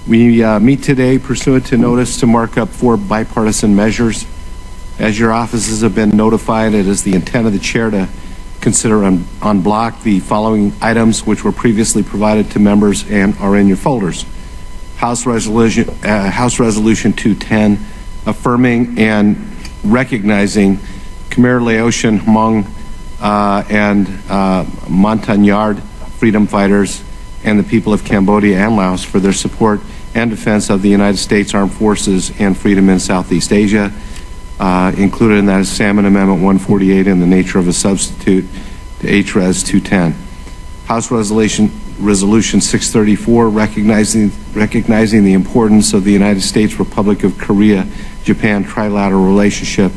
We meet today pursuant to notice to mark up 4 bipartisan measures. As your offices have been notified, it is the intent of the chair to consider on block the following items which were previously provided to members and are in your folders. House Resolution 210, affirming and recognizing Khmer Laotian Hmong and Montagnard freedom fighters and the people of Cambodia and Laos for their support and defense of the United States Armed Forces and freedom in Southeast Asia. Included in that is Salmon Amendment 148 in the nature of a substitute to HRES 210. House Resolution 634, recognizing the importance of the United States Republic of Korea Japan trilateral relationship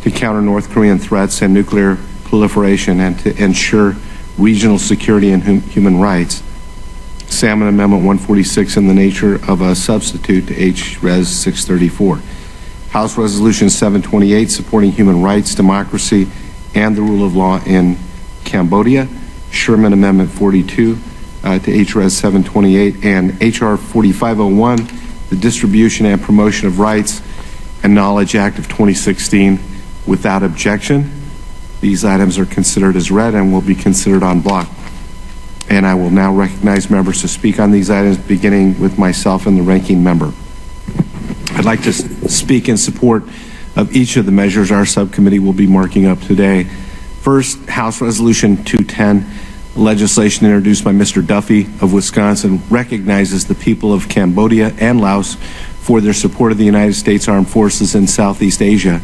to counter North Korean threats and nuclear proliferation and to ensure regional security and human rights. Salmon Amendment 146 in the nature of a substitute to HRES 634. House Resolution 728, supporting human rights, democracy, and the rule of law in Cambodia. Sherman Amendment 42 to HRES 728, and HR 4501, the Distribution and Promotion of Rights and Knowledge Act of 2016, without objection. These items are considered as read and will be considered en bloc. And I will now recognize members to speak on these items, beginning with myself and the ranking member. I'd like to speak in support of each of the measures our subcommittee will be marking up today. First, House Resolution 210, legislation introduced by Mr. Duffy of Wisconsin, recognizes the people of Cambodia and Laos for their support of the United States Armed Forces in Southeast Asia.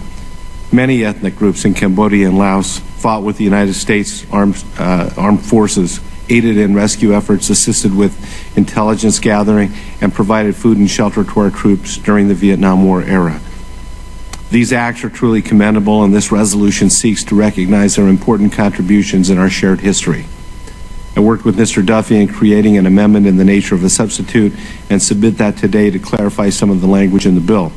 Many ethnic groups in Cambodia and Laos fought with the United States Armed Forces, aided in rescue efforts, assisted with intelligence gathering, and provided food and shelter to our troops during the Vietnam War era. These acts are truly commendable, and this resolution seeks to recognize their important contributions in our shared history. I worked with Mr. Duffy in creating an amendment in the nature of a substitute and submit that today to clarify some of the language in the bill.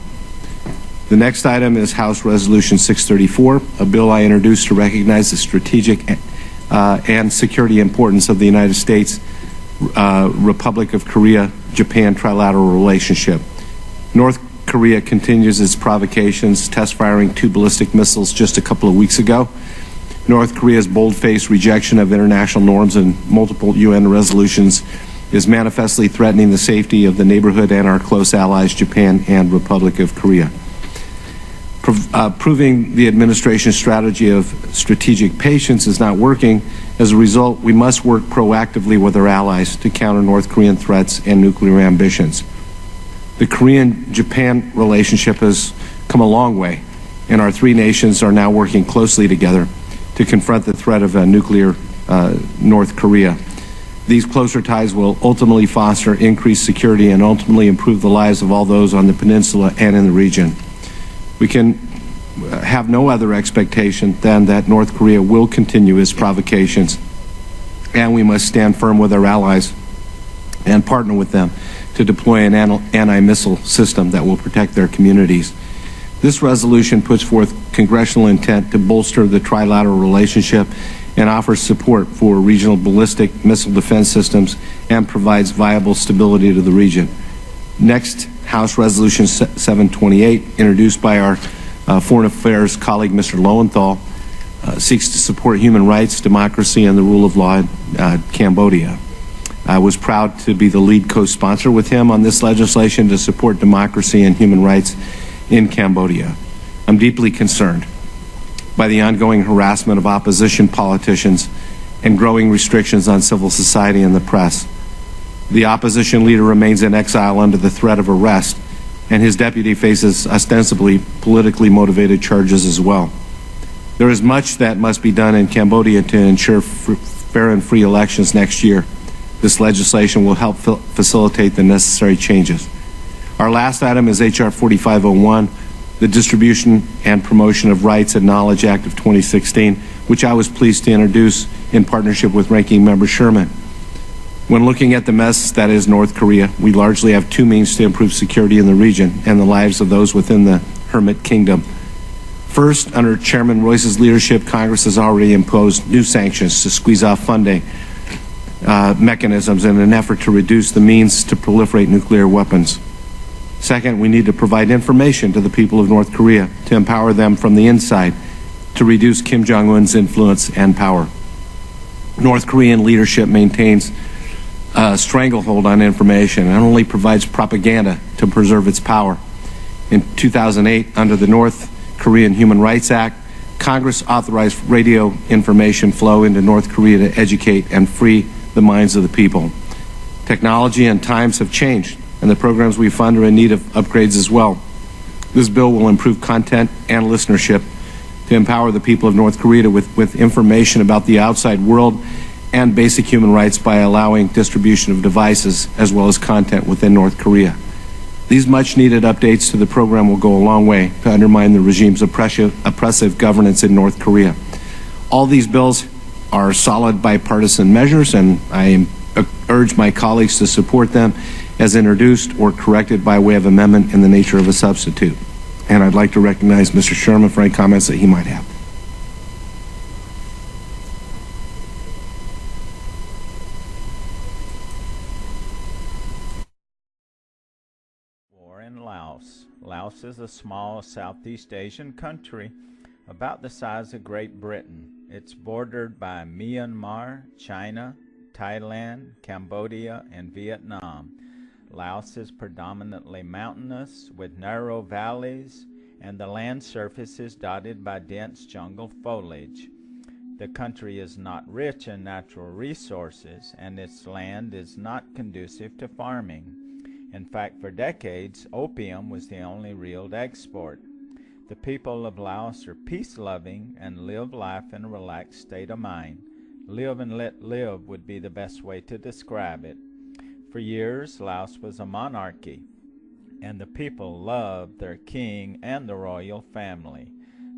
The next item is House Resolution 634, a bill I introduced to recognize the strategic and security importance of the United States Republic of Korea Japan trilateral relationship. North Korea continues its provocations, test firing 2 ballistic missiles just a couple of weeks ago. North Korea's bold-faced rejection of international norms and multiple UN resolutions is manifestly threatening the safety of the neighborhood and our close allies Japan and Republic of Korea. Proving the administration's strategy of strategic patience is not working. As a result, we must work proactively with our allies to counter North Korean threats and nuclear ambitions. The Korean-Japan relationship has come a long way, and our 3 nations are now working closely together to confront the threat of nuclear North Korea. These closer ties will ultimately foster increased security and ultimately improve the lives of all those on the peninsula and in the region. We can have no other expectation than that North Korea will continue its provocations, and we must stand firm with our allies and partner with them to deploy an anti-missile system that will protect their communities. This resolution puts forth congressional intent to bolster the trilateral relationship and offers support for regional ballistic missile defense systems and provides viable stability to the region. Next, House Resolution 728, introduced by our Foreign Affairs colleague, Mr. Lowenthal, seeks to support human rights, democracy, and the rule of law in Cambodia. I was proud to be the lead co-sponsor with him on this legislation to support democracy and human rights in Cambodia. I'm deeply concerned by the ongoing harassment of opposition politicians and growing restrictions on civil society and the press. The opposition leader remains in exile under the threat of arrest, and his deputy faces ostensibly politically motivated charges as well. There is much that must be done in Cambodia to ensure fair and free elections next year. This legislation will help facilitate the necessary changes. Our last item is HR 4501, the Distribution and Promotion of Rights and Knowledge Act of 2016, which I was pleased to introduce in partnership with Ranking Member Sherman. When looking at the mess that is North Korea, we largely have 2 means to improve security in the region and the lives of those within the Hermit Kingdom. First, under Chairman Royce's leadership, Congress has already imposed new sanctions to squeeze off funding mechanisms in an effort to reduce the means to proliferate nuclear weapons. Second, we need to provide information to the people of North Korea to empower them from the inside to reduce Kim Jong-un's influence and power. North Korean leadership maintains a stranglehold on information and only provides propaganda to preserve its power. In 2008, under the North Korean Human Rights Act, Congress authorized radio information flow into North Korea to educate and free the minds of the people. Technology and times have changed, and the programs we fund are in need of upgrades as well. This bill will improve content and listenership to empower the people of North Korea with information about the outside world and basic human rights by allowing distribution of devices as well as content within North Korea. These much-needed updates to the program will go a long way to undermine the regime's oppressive governance in North Korea. All these bills are solid bipartisan measures, and I urge my colleagues to support them as introduced or corrected by way of amendment in the nature of a substitute. And I'd like to recognize Mr. Sherman for any comments that he might have. War in Laos. Laos is a small Southeast Asian country about the size of Great Britain. It's bordered by Myanmar, China, Thailand, Cambodia, and Vietnam. Laos is predominantly mountainous with narrow valleys, and the land surface is dotted by dense jungle foliage. The country is not rich in natural resources, and its land is not conducive to farming. In fact, for decades, opium was the only real export. The people of Laos are peace-loving and live life in a relaxed state of mind. Live and let live would be the best way to describe it. For years, Laos was a monarchy, and the people loved their king and the royal family.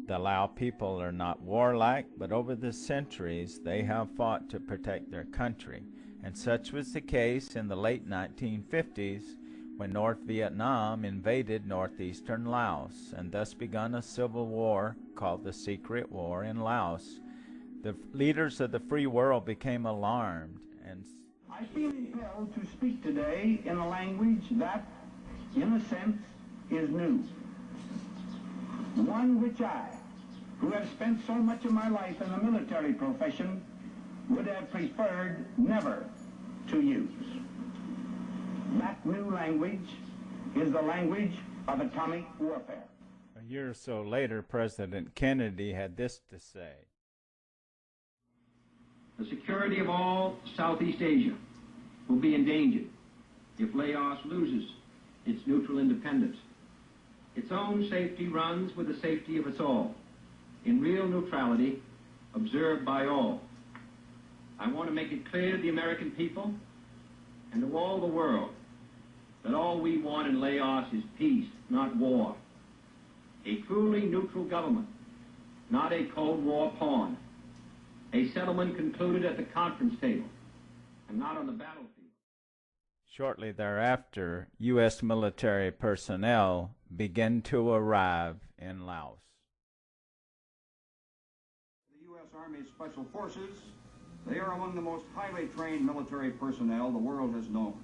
The Lao people are not warlike, but over the centuries they have fought to protect their country, and such was the case in the late 1950s when North Vietnam invaded northeastern Laos, and thus begun a civil war called the Secret War in Laos. The leaders of the free world became alarmed, and I feel impelled to speak today in a language that, in a sense, is new. One which I, who have spent so much of my life in the military profession, would have preferred never to use. That new language is the language of atomic warfare. a year or so later, President Kennedy had this to say. The security of all Southeast Asia will be endangered if Laos loses its neutral independence. Its own safety runs with the safety of us all, in real neutrality observed by all. I want to make it clear to the American people and to all the world that all we want in Laos is peace, not war. A truly neutral government, not a Cold War pawn. A settlement concluded at the conference table and not on the battlefield. Shortly thereafter, U.S. military personnel began to arrive in Laos. The U.S. Army Special Forces, they are among the most highly trained military personnel the world has known.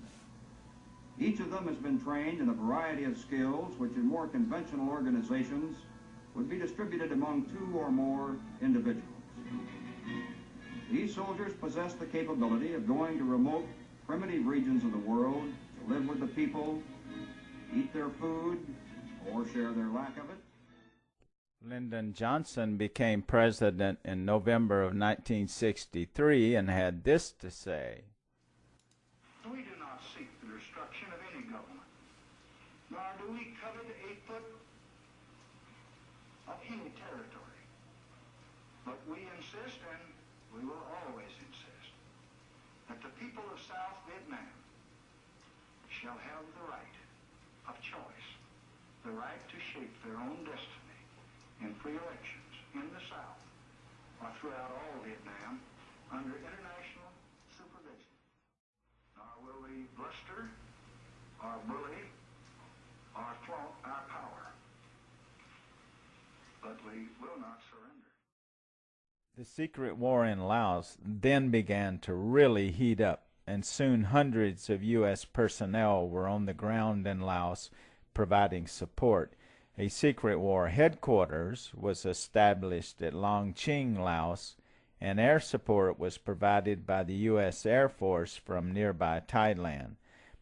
Each of them has been trained in a variety of skills which in more conventional organizations would be distributed among 2 or more individuals. These soldiers possess the capability of going to remote, primitive regions of the world to live with the people, eat their food, or share their lack of it. Lyndon Johnson became president in November of 1963 and had this to say. We do not seek the destruction of any government, nor do we covet a foot of any territory. But we insist, and we will always insist, that the people of South Vietnam shall have the right of choice, the right to shape their own destiny in free elections in the South or throughout all Vietnam under international supervision. Nor will we bluster or bully or flaunt our power, but we will not surrender. The secret war in Laos then began to really heat up, and soon hundreds of U.S. personnel were on the ground in Laos providing support. A secret war headquarters was established at Long Ching, Laos, and air support was provided by the U.S. Air Force from nearby Thailand.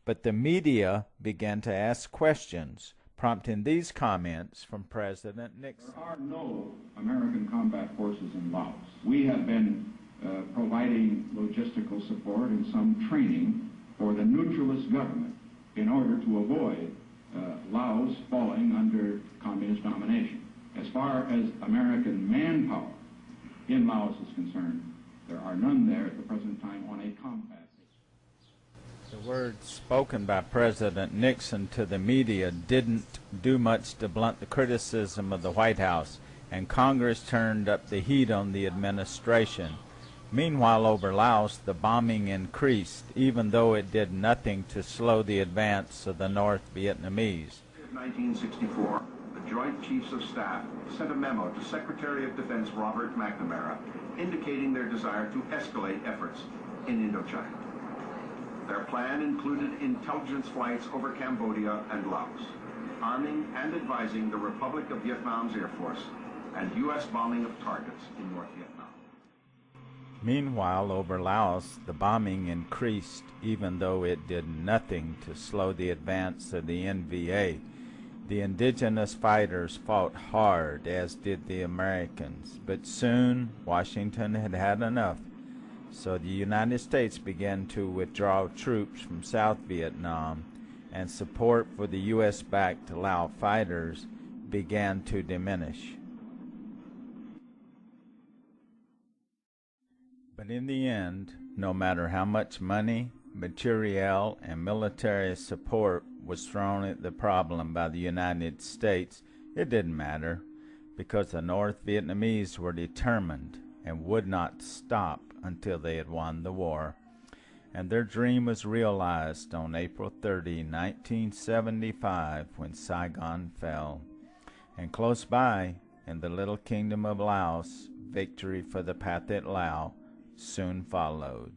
But the media began to ask questions, prompting these comments from President Nixon. There are no American combat forces in Laos. We have been providing logistical support and some training for the neutralist government in order to avoid Laos falling under communist domination. As far as American manpower in Laos is concerned, there are none there at the present time on a combat basis. The words spoken by President Nixon to the media didn't do much to blunt the criticism of the White House, and Congress turned up the heat on the administration. Meanwhile, over Laos, the bombing increased, even though it did nothing to slow the advance of the North Vietnamese. In 1964, the Joint Chiefs of Staff sent a memo to Secretary of Defense Robert McNamara indicating their desire to escalate efforts in Indochina. Their plan included intelligence flights over Cambodia and Laos, arming and advising the Republic of Vietnam's Air Force, and U.S. bombing of targets in North Vietnam. Meanwhile, over Laos, the bombing increased, even though it did nothing to slow the advance of the NVA. The indigenous fighters fought hard, as did the Americans, but soon Washington had had enough. So the United States began to withdraw troops from South Vietnam, and support for the U.S.-backed Lao fighters began to diminish. But in the end, no matter how much money, materiel, and military support was thrown at the problem by the United States, it didn't matter, because the North Vietnamese were determined and would not stop until they had won the war. And their dream was realized on April 30, 1975, when Saigon fell. And close by, in the little kingdom of Laos, victory for the Pathet Lao soon followed.